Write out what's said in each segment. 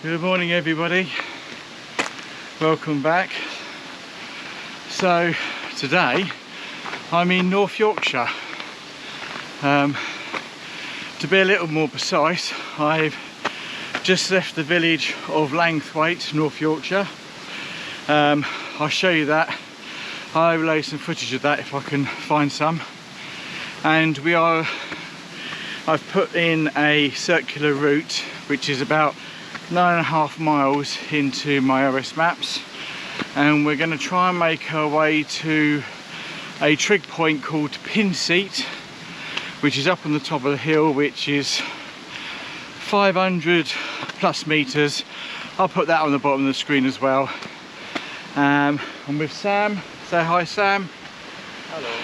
Good morning everybody, welcome back. So today I'm in North Yorkshire. To be a little more precise, I've just left the village of Langthwaite, North Yorkshire. I'll show you that. I'll overlay some footage of that if I can find some. And I've put in a circular route which is about 9.5 miles into my OS maps, and we're going to try and make our way to a trig point called Pinseat, which is up on the top of the hill, which is 500 plus meters. I'll put that on the bottom of the screen as well. I'm with Sam. Say hi, Sam. Hello.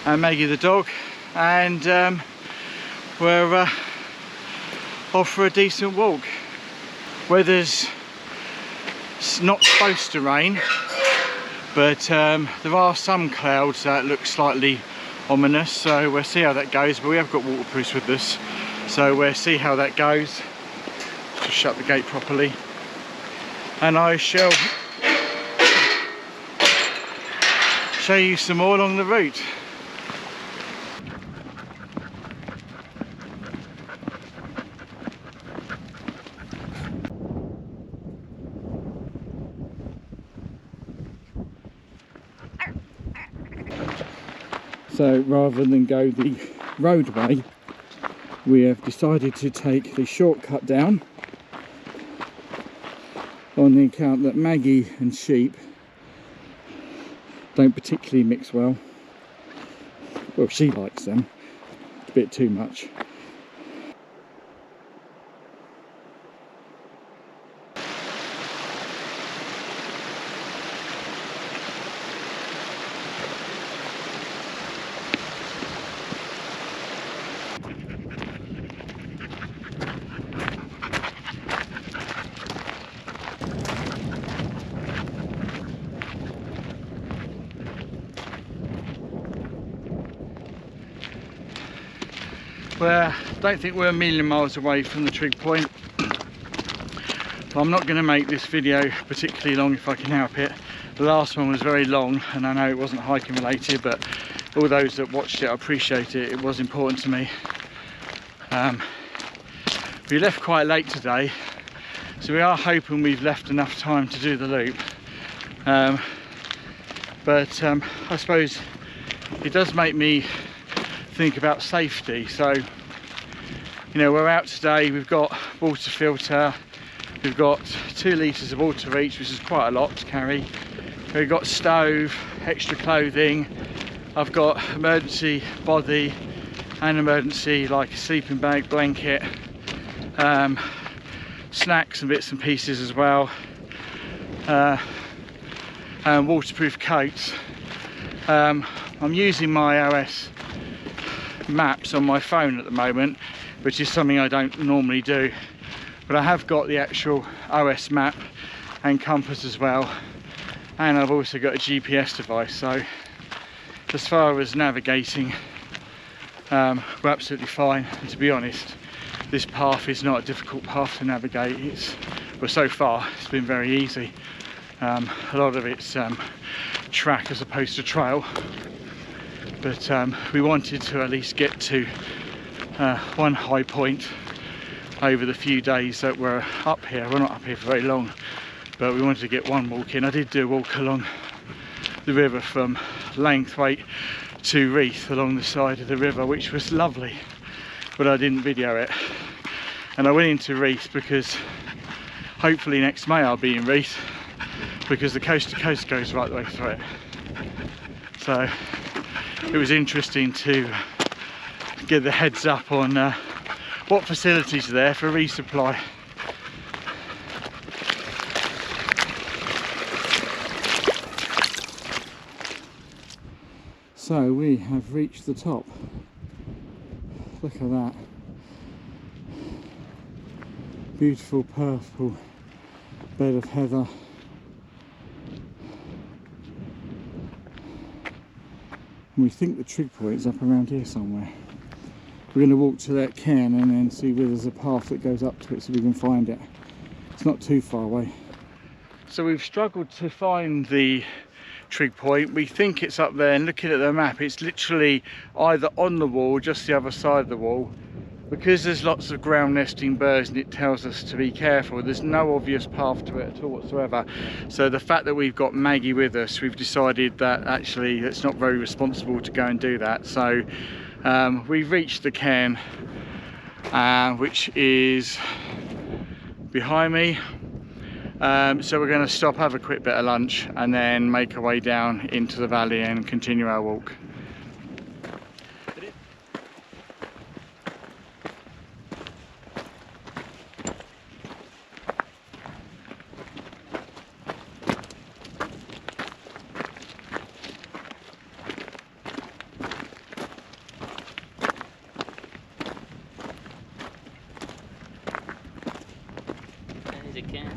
And Maggie the dog, and we're off for a decent walk. Weather's not supposed to rain, but there are some clouds that look slightly ominous, so we'll see how that goes. But we have got waterproofs with us, so we'll see how that goes. Just shut the gate properly, and I shall show you some more along the route. So rather than go the roadway, we have decided to take the shortcut down, on the account that Maggie and sheep don't particularly mix well. Well, she likes them a bit too much. Well, I don't think we're a million miles away from the trig point. I'm not going to make this video particularly long if I can help it. The last one was very long, and I know it wasn't hiking related, but all those that watched it, I appreciate it. It was important to me. We left quite late today, so we are hoping we've left enough time to do the loop. But I suppose it does make me think about safety. So, you know, we're out today, we've got water filter, we've got 2 litres of water each, which is quite a lot to carry. We've got stove, extra clothing, I've got emergency body and emergency like a sleeping bag, blanket, snacks and bits and pieces as well, and waterproof coats. I'm using my OS maps on my phone at the moment, which is something I don't normally do, but I have got the actual OS map and compass as well, and I've also got a GPS device. So as far as navigating, we're absolutely fine. And to be honest, this path is not a difficult path to navigate. Well, so far it's been very easy. A lot of it's track as opposed to trail, but we wanted to at least get to one high point over the few days that we're up here. We're not up here for very long, but we wanted to get one walk in. I did do a walk along the river from Langthwaite to Reeth along the side of the river, which was lovely, but I didn't video it. And I went into Reeth because hopefully next May I'll be in Reeth, because the coast to coast goes right the way through it. So it was interesting to get the heads up on what facilities are there for resupply. So we have reached the top. Look at that. Beautiful purple bed of heather. And we think the trig point is up around here somewhere. We're going to walk to that cairn and then see whether there's a path that goes up to it so we can find it. It's not too far away. So we've struggled to find the trig point. We think it's up there, and looking at the map it's literally either on the wall, just the other side of the wall. Because there's lots of ground nesting birds and it tells us to be careful, there's no obvious path to it at all whatsoever. So the fact that we've got Maggie with us, we've decided that actually it's not very responsible to go and do that. So we've reached the cairn, which is behind me. So we're going to stop, have a quick bit of lunch, and then make our way down into the valley and continue our walk. Again.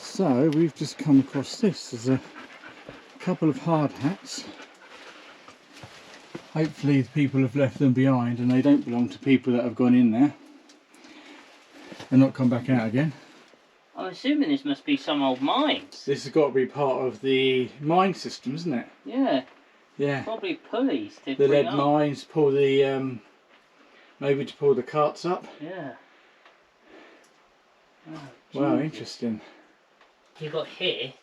So we've just come across this. There's a couple of hard hats. Hopefully the people have left them behind and they don't belong to people that have gone in there and not come back out again. I'm assuming this must be some old mines. This has got to be part of the mine system, isn't it? Yeah. Yeah. Probably pulleys to The bring lead up. mines, pull the maybe to pull the carts up. Yeah. Oh, Wow, Jesus. interesting. You've got here,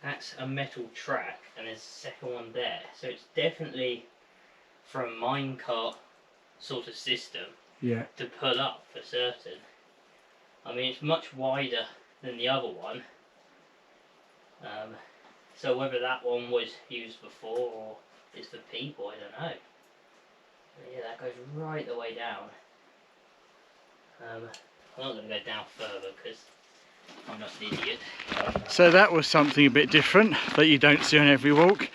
that's a metal track, and there's a second one there. So it's definitely from a minecart sort of system Yeah. to pull up for certain. I mean, it's much wider than the other one. So whether that one was used before or is for people, I don't know. But yeah, that goes right the way down. I'm not going to go down further because I'm not an idiot. So that was something a bit different that you don't see on every walk.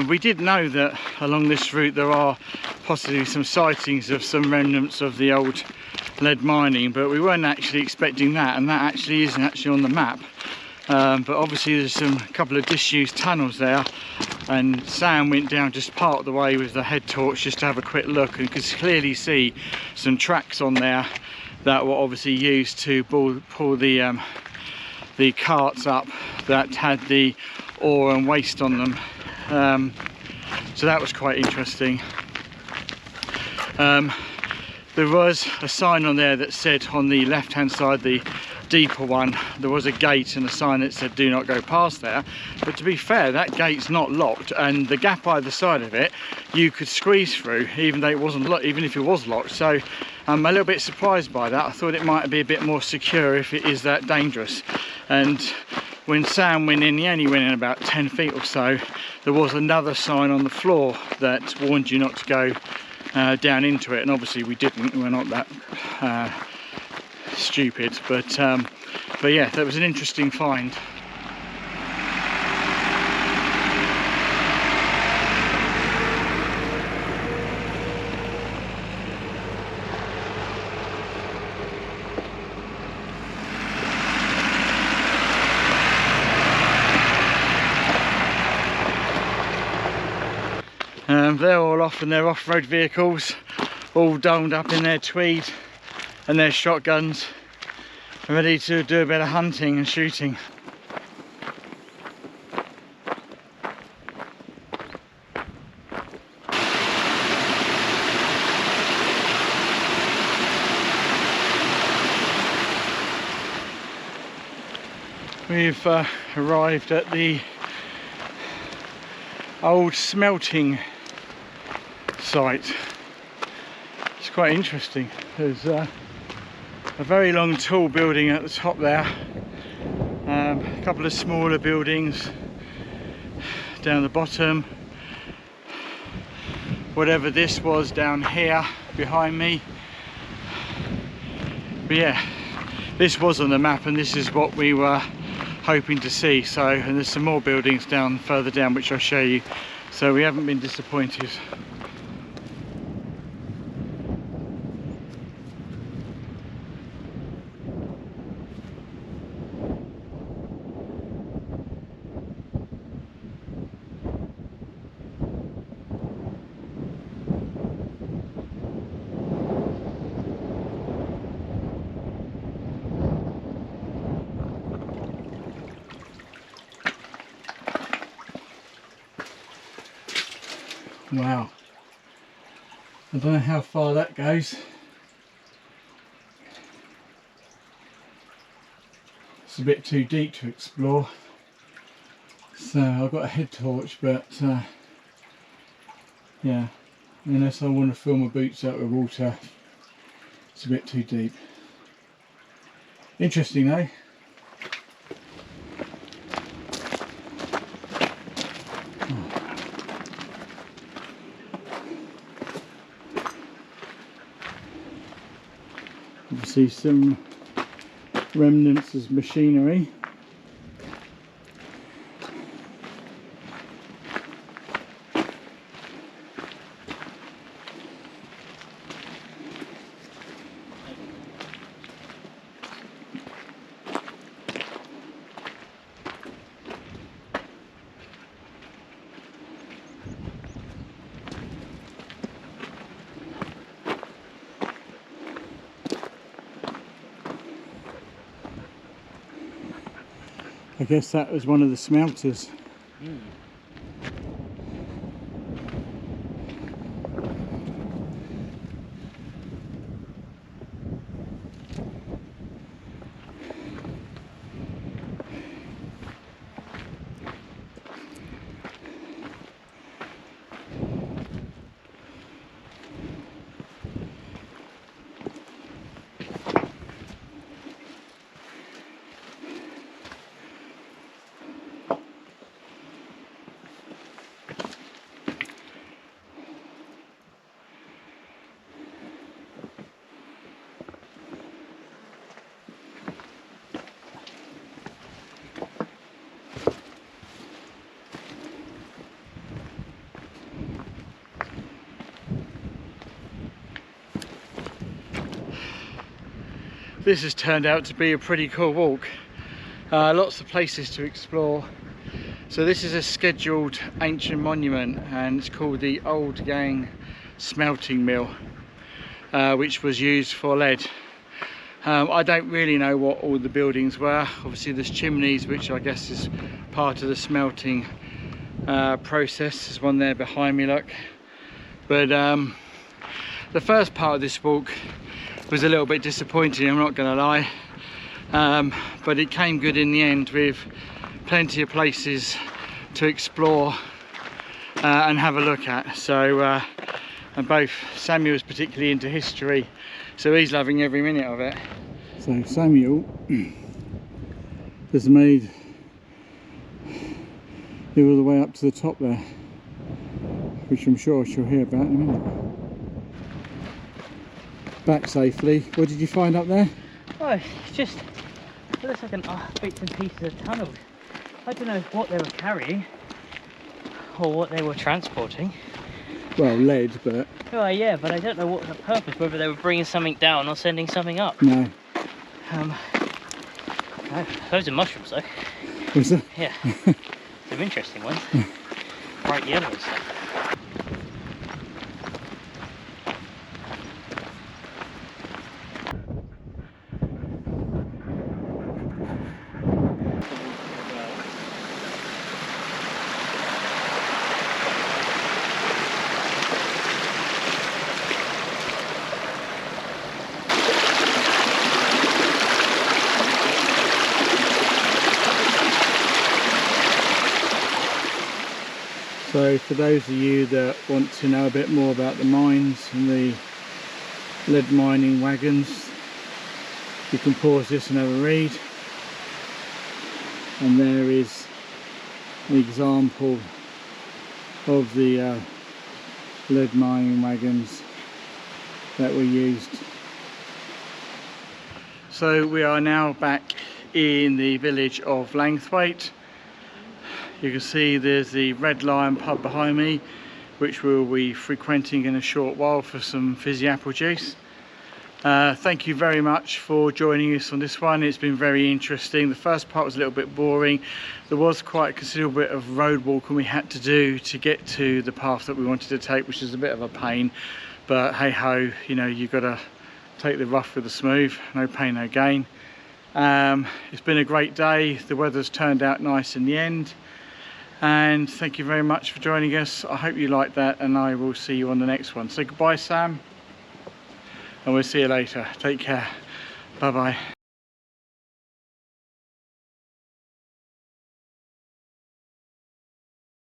We did know that along this route there are possibly some sightings of some remnants of the old lead mining, but we weren't actually expecting that, and that actually isn't actually on the map. But obviously there's a couple of disused tunnels there, and Sam went down just part of the way with the head torch just to have a quick look, and could clearly see some tracks on there that were obviously used to pull the carts up that had the ore and waste on them. So that was quite interesting. There was a sign on there that said on the left hand side, the deeper one, there was a gate and a sign that said do not go past there. But to be fair, that gate's not locked, and the gap either side of it you could squeeze through even though it wasn't locked, even if it was locked. So I'm a little bit surprised by that. I thought it might be a bit more secure if it is that dangerous. And when Sam went in, he only went in about 10 feet or so. There was another sign on the floor that warned you not to go down into it, and obviously we didn't. We're not that stupid, but yeah, that was an interesting find. They're all off in their off-road vehicles, all domed up in their tweed and their shotguns, ready to do a bit of hunting and shooting. We've arrived at the old smelting site. quite interesting. There's a very long tall building at the top there, a couple of smaller buildings down the bottom, whatever this was down here behind me. But yeah, this was on the map and this is what we were hoping to see. So, and there's some more buildings down further down which I'll show you, so we haven't been disappointed. Wow, I don't know how far that goes. It's a bit too deep to explore, so I've got a head torch, but yeah, unless I want to fill my boots out with water, it's a bit too deep. Interesting though. You see some remnants of machinery. I guess that was one of the smelters. Mm. This has turned out to be a pretty cool walk. Lots of places to explore. So this is a scheduled ancient monument and it's called the Old Gang Smelting Mill, which was used for lead. I don't really know what all the buildings were. Obviously there's chimneys, which I guess is part of the smelting process. There's one there behind me, look. But the first part of this walk was a little bit disappointing, I'm not going to lie, but it came good in the end with plenty of places to explore and have a look at. So and both Samuel's particularly into history, so he's loving every minute of it. So Samuel has made it all the way up to the top there, which I'm sure she'll hear about in a minute. Back safely. What did you find up there? Oh, it's just, it looks like bits and pieces of tunnels. I don't know what they were carrying or what they were transporting. Well, lead, but... Oh yeah, but I don't know what the purpose, whether they were bringing something down or sending something up. No. Loads of mushrooms though. Was there? Yeah. Some interesting ones. Bright yellow and stuff. So for those of you that want to know a bit more about the mines and the lead mining wagons. You can pause this and have a read. And there is an example of the lead mining wagons that were used. So we are now back in the village of Langthwaite. You can see there's the Red Lion pub behind me, which we'll be frequenting in a short while for some fizzy apple juice. Thank you very much for joining us on this one. It's been very interesting. The first part was a little bit boring. There was quite a considerable bit of road walking we had to do to get to the path that we wanted to take, which is a bit of a pain, but hey ho, you know, you've got to take the rough with the smooth. No pain, no gain. It's been a great day. The weather's turned out nice in the end, and thank you very much for joining us. I hope you liked that, and I will see you on the next one. So goodbye, Sam, and we'll see you later. Take care. Bye bye.